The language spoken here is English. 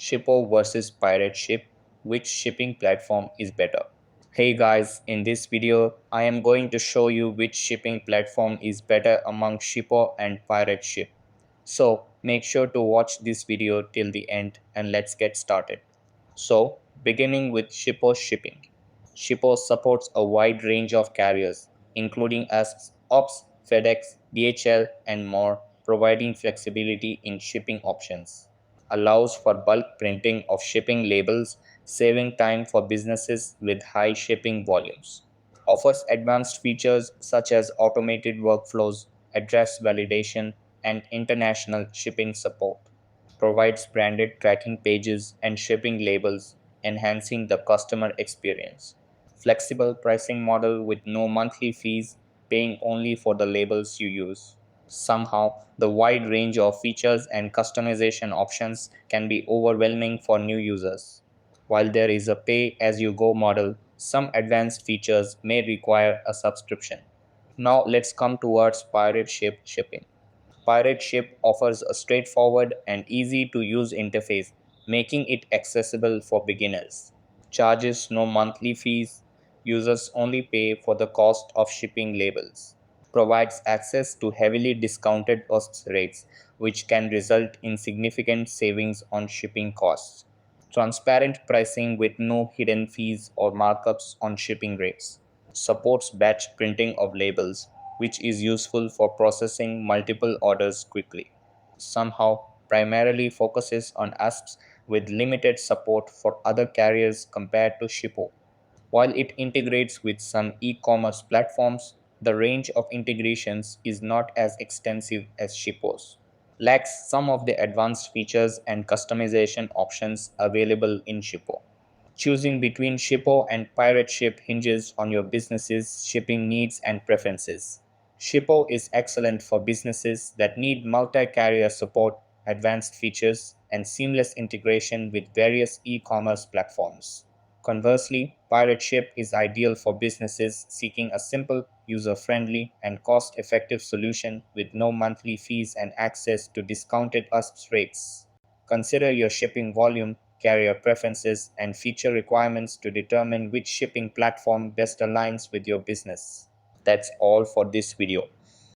Shippo versus Pirate Ship, which shipping platform is better? Hey guys, in this video, I am going to show you which shipping platform is better among Shippo and Pirate Ship. So make sure to watch this video till the end and let's get started. So, beginning with Shippo shipping. Shippo supports a wide range of carriers, including as OPS, FedEx, DHL, and more, providing flexibility in shipping options. Allows for bulk printing of shipping labels, saving time for businesses with high shipping volumes. Offers advanced features such as automated workflows, address validation, and international shipping support. Provides branded tracking pages and shipping labels, enhancing the customer experience. Flexible pricing model with no monthly fees, paying only for the labels you use. Somehow, the wide range of features and customization options can be overwhelming for new users. While there is a pay as you go model, some advanced features may require a subscription. Now let's come towards Pirate Ship shipping. Pirate Ship offers a straightforward and easy to use interface, making it accessible for beginners. Charges no monthly fees, users only pay for the cost of shipping labels. Provides access to heavily discounted cost rates, which can result in significant savings on shipping costs. Transparent pricing with no hidden fees or markups on shipping rates. Supports batch printing of labels, which is useful for processing multiple orders quickly. Somehow, primarily focuses on ASPs with limited support for other carriers compared to Shippo. While it integrates with some e-commerce platforms, the range of integrations is not as extensive as Shippo's. Lacks some of the advanced features and customization options available in Shippo. Choosing between Shippo and Pirate Ship hinges on your business's shipping needs and preferences. Shippo is excellent for businesses that need multi-carrier support, advanced features, and seamless integration with various e-commerce platforms. Conversely, Pirate Ship is ideal for businesses seeking a simple, user-friendly, and cost-effective solution with no monthly fees and access to discounted USP rates. Consider your shipping volume, carrier preferences, and feature requirements to determine which shipping platform best aligns with your business. That's all for this video.